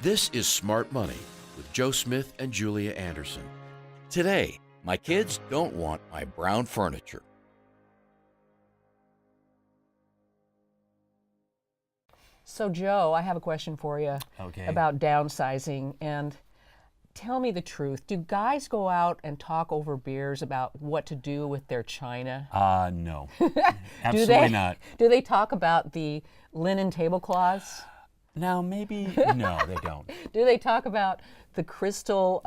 This is Smart Money with Joe Smith and Julia Anderson. Today, My kids don't want my brown furniture. So, Joe, I have a question for you Okay. about downsizing. And tell me the truth. Do guys go out and talk over beers about what to do with their china? No. Do Absolutely they? not. Do they talk about the linen tablecloths? Now, maybe, no, they don't. Do they talk about the crystal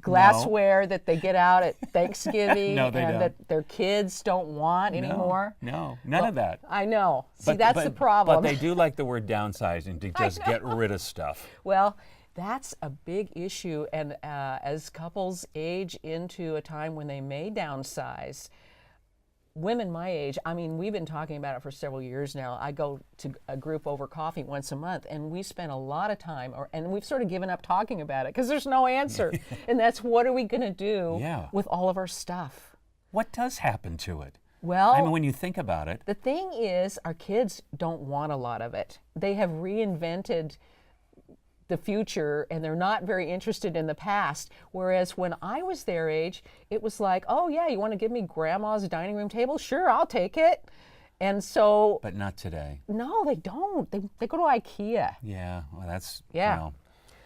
glassware that they get out at Thanksgiving No, they and don't. that their kids don't want anymore? No, none of that. I know. See, that's the problem. But they do like the word downsizing, to just get rid of stuff. Well, that's a big issue, and as couples age into a time when they may downsize, women my age, I mean, we've been talking about it for several years now. I go to a group over coffee once a month, and we spend a lot of time, and we've sort of given up talking about it because there's no answer. And that's, what are we going to do Yeah. with all of our stuff? What does happen to it? Well, I mean, when you think about it, the thing is, our kids don't want a lot of it. They have reinvented the future, and they're not very interested in the past. Whereas when I was their age, it was like, oh yeah, you want to give me grandma's dining room table? Sure, I'll take it. And so, but not today. no, they don't. They go to IKEA. Yeah, well, that's, Yeah. well,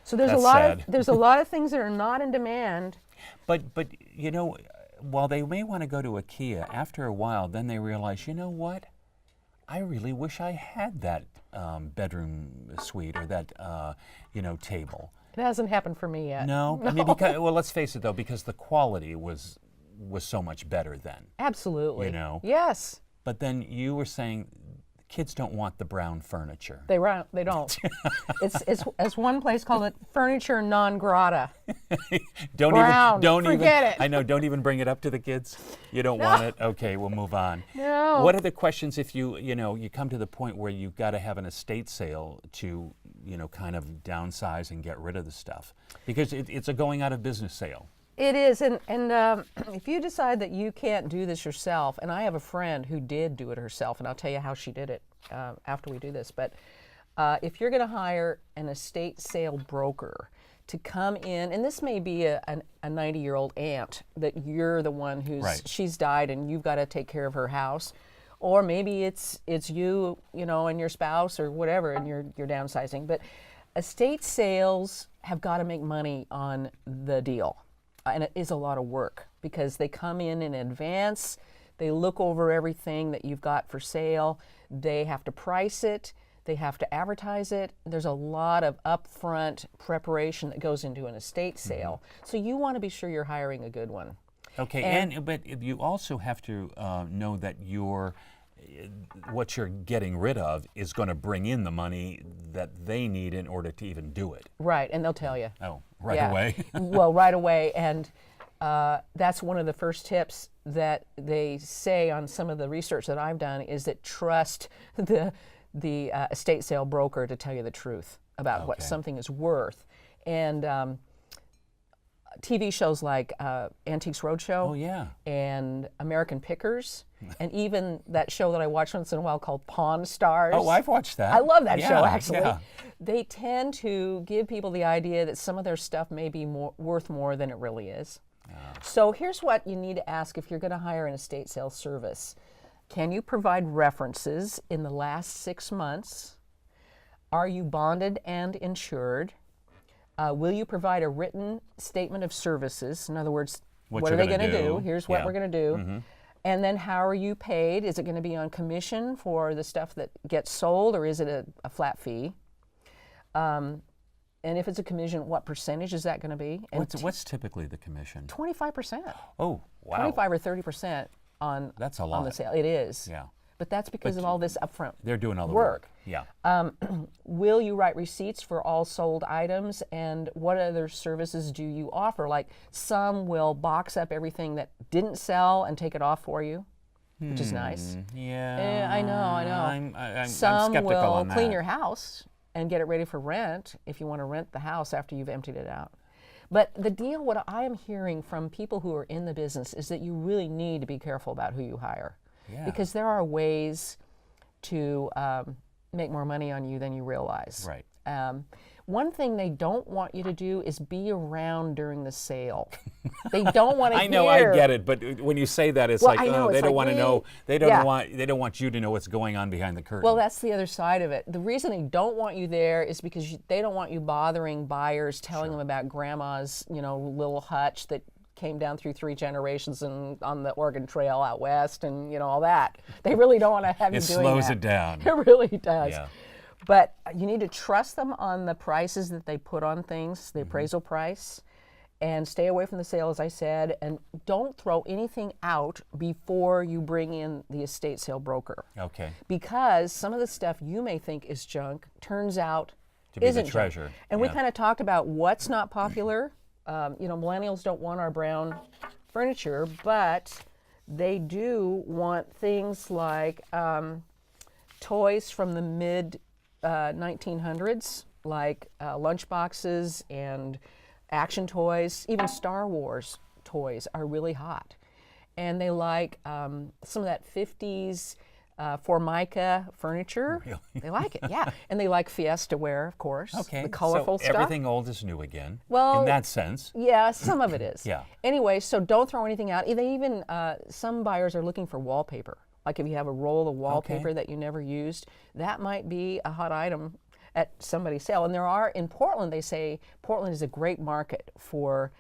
So there's a That's lot sad. of there's a lot of things that are not in demand. But you know, while they may want to go to IKEA, after a while, then they realize, you know what? I really wish I had that bedroom suite or that table. It hasn't happened for me yet. No, I mean, because, well, let's face it though, because the quality was so much better then. Absolutely. You know. Yes. But then you were saying kids don't want the brown furniture. They don't. It's one place called it furniture non grata. Don't Brown, even forget it. I know, don't even bring it up to the kids. You don't want it. Okay, we'll move on. No. What are the questions if you come to the point where you've got to have an estate sale to kind of downsize and get rid of the stuff, because it's a going out of business sale. It is, and if you decide that you can't do this yourself, and I have a friend who did do it herself, and I'll tell you how she did it after we do this, but if you're going to hire an estate sale broker to come in, and this may be a 90-year-old aunt that you're the one who's, Right. she's died and you've got to take care of her house, or maybe it's you, and your spouse or whatever, and you're downsizing, but estate sales have got to make money on the deal. And it is a lot of work because they come in advance, they look over everything that you've got for sale, they have to price it, they have to advertise it. There's a lot of upfront preparation that goes into an estate sale. So you want to be sure you're hiring a good one. Okay, but you also have to know that what you're getting rid of is going to bring in the money that they need in order to even do it. Right, and they'll tell you. Oh, right Yeah. away. Well, right away, and that's one of the first tips that they say on some of the research that I've done is that trust the estate sale broker to tell you the truth about what Okay. something is worth. And TV shows like Antiques Roadshow Oh, yeah. and American Pickers, and even that show that I watch once in a while called Pawn Stars. Oh, I've watched that. I love that Yeah, show, actually. yeah. They tend to give people the idea that some of their stuff may be worth more than it really is. So here's what you need to ask if you're going to hire an estate sales service. Can you provide references in the last 6 months? Are you bonded and insured? Will you provide a written statement of services? In other words, What what you're are they gonna going to do. do? Here's what Yeah. we're going to do. And then how are you paid? Is it going to be on commission for the stuff that gets sold, or is it a flat fee? And if it's a commission, what percentage is that going to be? And What's typically the commission? 25%. Oh, wow. 25 or 30% on That's a on the lot. sale. It is. Yeah. But that's because of all this upfront They're doing all the work. Yeah. Will you write receipts for all sold items, and what other services do you offer? Like, some will box up everything that didn't sell and take it off for you, which is nice. Yeah. I know. I'm Some skeptical will on that. clean your house and get it ready for rent if you want to rent the house after you've emptied it out. But the deal, what I am hearing from people who are in the business, is that you really need to be careful about who you hire. Yeah. Because there are ways to make more money on you than you realize. Right. One thing they don't want you to do is be around during the sale. They don't want to I know, hear. I get it, but when you say that, it's Well, like, I know, oh, they it's don't like, want to know. They yeah. they don't want you to know what's going on behind the curtain. Well, that's the other side of it. The reason they don't want you there is because they don't want you bothering buyers, telling them about grandma's, little hutch that came down through 3 generations and on the Oregon Trail out west, and all that. They really don't want to have you it doing slows that. it down. It really does. Yeah. But you need to trust them on the prices that they put on things, the appraisal price, and stay away from the sale, as I said, and don't throw anything out before you bring in the estate sale broker. Okay. Because some of the stuff you may think is junk turns out To be the isn't junk. treasure, And we yeah. kind of talked about what's not popular. Millennials don't want our brown furniture, but they do want things like toys from the mid 1900s, like lunchboxes and action toys. Even Star Wars toys are really hot. And they like some of that 50s Formica furniture. Really? They like it, yeah. And they like Fiesta ware, of course. Okay. The colorful so stuff. everything old is new again. Well, in that sense. Yeah, some of it is. Yeah. Anyway, so don't throw anything out. They even, some buyers are looking for wallpaper. Like if you have a roll of wallpaper that you never used, that might be a hot item at somebody's sale. And there are, in Portland, they say Portland is a great market for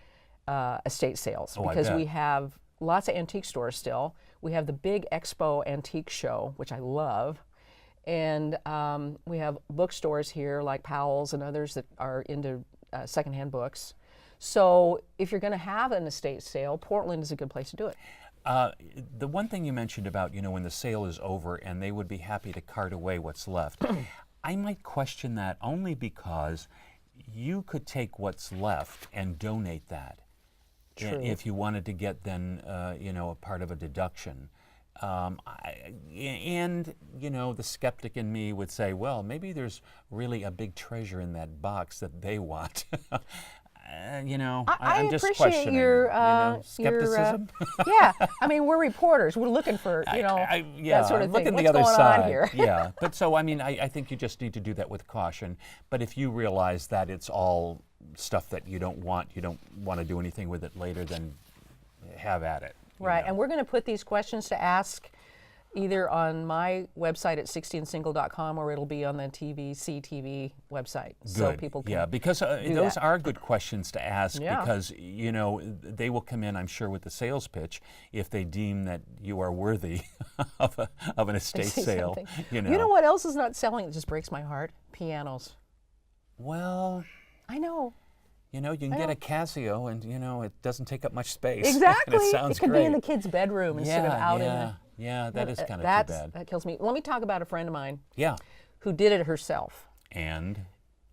estate sales Oh, I because bet. we have lots of antique stores still. We have the big Expo Antique Show, which I love. And we have bookstores here like Powell's and others that are into secondhand books. So if you're going to have an estate sale, Portland is a good place to do it. The one thing you mentioned about, when the sale is over and they would be happy to cart away what's left, I might question that only because you could take what's left and donate that. True. If you wanted to get then, a part of a deduction. The skeptic in me would say, well, maybe there's really a big treasure in that box that they want. I'm just appreciate questioning. your skepticism. Yeah, I mean we're reporters. We're looking for that sort of look thing. at What's the other going side. on here? Yeah, but so I think you just need to do that with caution. But if you realize that it's all stuff that you don't want to do anything with it later, then have at it. Right, and we're going to put these questions to ask either on my website at 60andsingle.com or it'll be on the CTV website. So Good. people can Yeah, because those that. are good questions to ask Yeah. because, they will come in, I'm sure, with the sales pitch if they deem that you are worthy of an estate say sale. something. You know. You know what else is not selling? It just breaks my heart. Pianos. Well, I know. you can get a Casio and, it doesn't take up much space. Exactly. And it sounds it could great. be in the kid's bedroom instead of out in the... Yeah, that is kind of too That's- bad. That kills me. Let me talk about a friend of mine Yeah. who did it herself. And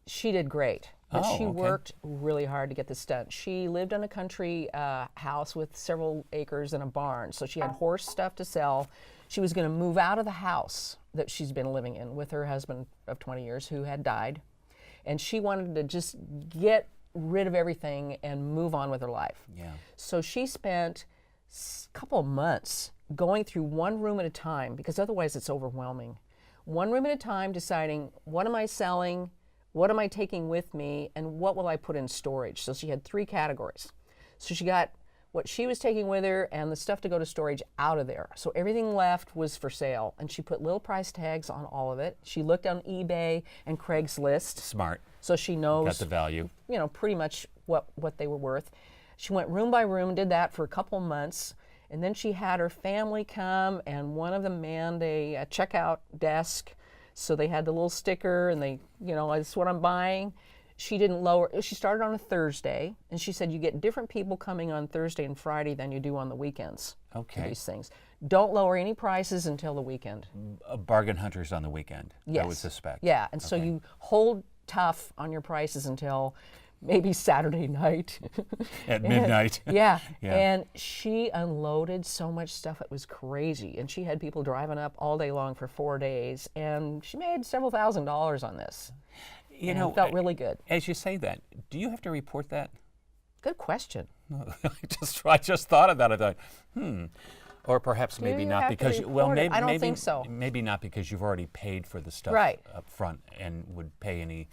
She did great, but Oh, she okay. worked really hard to get this done. She lived in a country house with several acres and a barn, so she had horse stuff to sell. She was going to move out of the house that she's been living in with her husband of 20 years who had died, and she wanted to just get rid of everything and move on with her life. yeah. So she spent a couple of months going through one room at a time because otherwise it's overwhelming. One room at a time deciding what am I selling, what am I taking with me, and what will I put in storage. So she had 3 categories. So she got what she was taking with her and the stuff to go to storage out of there. So everything left was for sale, and she put little price tags on all of it. She looked on eBay and Craigslist, Smart. so she knows Got the value. pretty much what they were worth. She went room by room, did that for a couple months, and then she had her family come, and one of them manned a checkout desk, so they had the little sticker, and they, this is what I'm buying. She didn't lower. She started on a Thursday, and she said you get different people coming on Thursday and Friday than you do on the weekends. Okay. For these things. Don't lower any prices until the weekend. Bargain hunters on the weekend, Yes. I would suspect. Yeah, and so you hold tough on your prices until maybe Saturday night. At midnight. Yeah. Yeah. And she unloaded so much stuff, it was crazy. And she had people driving up all day long for 4 days, and she made several $1,000s on this. You And it felt really good. As you say that, do you have to report that? Good question. I just thought of that. I thought, or perhaps Do maybe you not have to because report it? maybe I don't maybe think so. maybe not because you've already paid for the stuff Right. up front and would pay any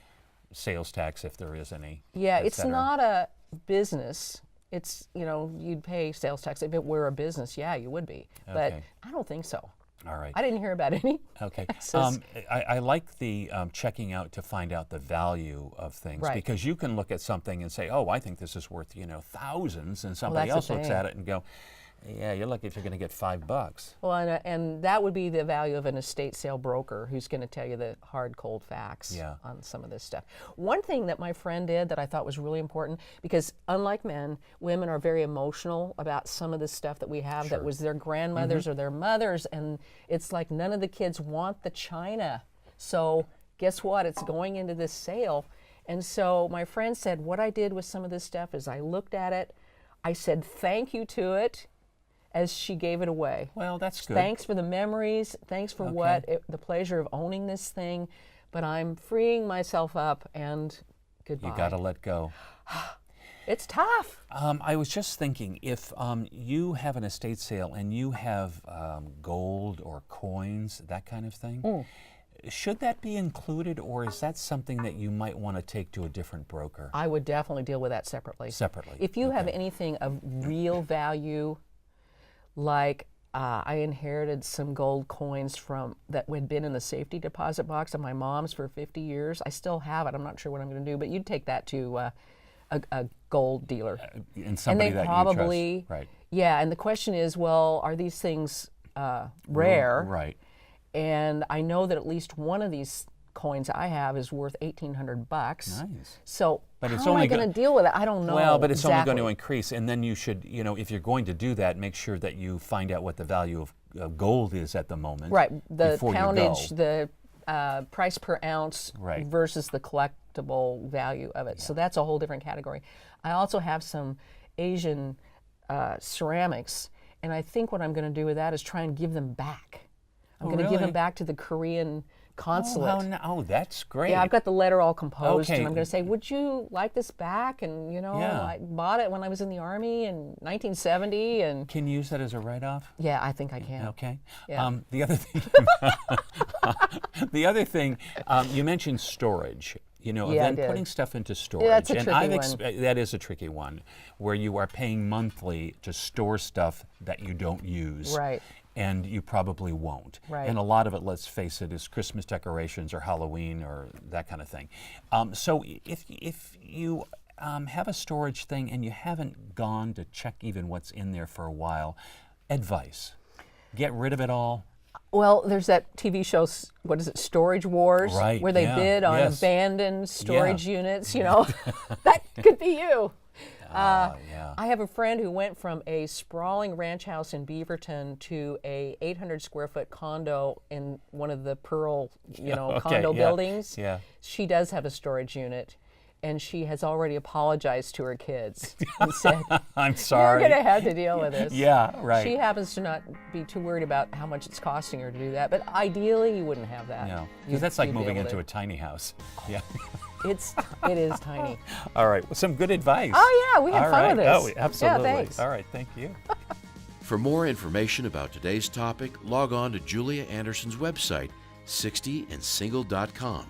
sales tax if there is any. Yeah, et it's cetera. not a business. It's, you'd pay sales tax. If it were a business, yeah, you would be. But Okay. I don't think so. All right. I didn't hear about any. Okay. taxes. I like the checking out to find out the value of things, Right. because you can look at something and say, oh, I think this is worth, thousands, and somebody that's the else looks thing. at it and go, yeah, you're lucky if you're going to get $5. Well, and that would be the value of an estate sale broker who's going to tell you the hard, cold facts Yeah. on some of this stuff. One thing that my friend did that I thought was really important, because unlike men, women are very emotional about some of the stuff that we have that was their grandmothers or their mothers, and it's like none of the kids want the china. So guess what? It's going into this sale. And so my friend said, what I did with some of this stuff is I looked at it, I said thank you to it, as she gave it away. Well, that's good. Thanks for the memories. Thanks for the pleasure of owning this thing. But I'm freeing myself up, and goodbye. You got to let go. It's tough. I was just thinking, if you have an estate sale and you have gold or coins, that kind of thing, should that be included, or is that something that you might want to take to a different broker I would definitely deal with that separately. separately? If you have anything of real value, like I inherited some gold coins that had been in the safety deposit box of my mom's for 50 years. I still have it. I'm not sure what I'm going to do, but you'd take that to a gold dealer. And somebody and they that probably, you trust. Right. Yeah, and the question is, well, are these things rare? Right. And I know that at least one of these coins I have is worth $1,800. Nice. So But it's how am only I going to deal with it? I don't know. Well, but it's only going to exactly. increase, and then you should, if you're going to do that, make sure that you find out what the value of gold is at the moment. Right, the before poundage, you go. the price per ounce Right. versus the collectible value of it. So that's a whole different category. I also have some Asian ceramics, and I think what I'm going to do with that is try and give them back. I'm going to give really? them back to the Korean consulate. Oh, that's great. Yeah, I've got the letter all composed, Okay. and I'm going to say, would you like this back? And, Yeah. I bought it when I was in the Army in 1970, and Can you use that as a write-off? yeah, I think I can. Okay. Yeah. The other thing, you mentioned storage. Yeah, I then did. putting stuff into storage. that's a and tricky one. That is a tricky one, where you are paying monthly to store stuff that you don't use. Right. And you probably won't. Right. And a lot of it, let's face it, is Christmas decorations or Halloween or that kind of thing. So if you have a storage thing and you haven't gone to check even what's in there for a while, advice: get rid of it all. Well, there's that TV show, what is it, Storage Wars? Right, Where they yeah, bid on yes. abandoned storage units, That could be you. Yeah. I have a friend who went from a sprawling ranch house in Beaverton to a 800 square foot condo in one of the Pearl, condo yeah, buildings. yeah. She does have a storage unit, and she has already apologized to her kids and said, I'm "You're sorry. going to have to deal with this." Yeah, right. She happens to not be too worried about how much it's costing her to do that, but ideally you wouldn't have that. No, You'd- because that's like you'd be moving able into to- a tiny house. Yeah. It is tiny. All right. Well, some good advice. Oh yeah, we had All fun right. with Oh, this. absolutely. Yeah, thanks. All right. Thank you. For more information about today's topic, log on to Julia Anderson's website, 60andsingle.com.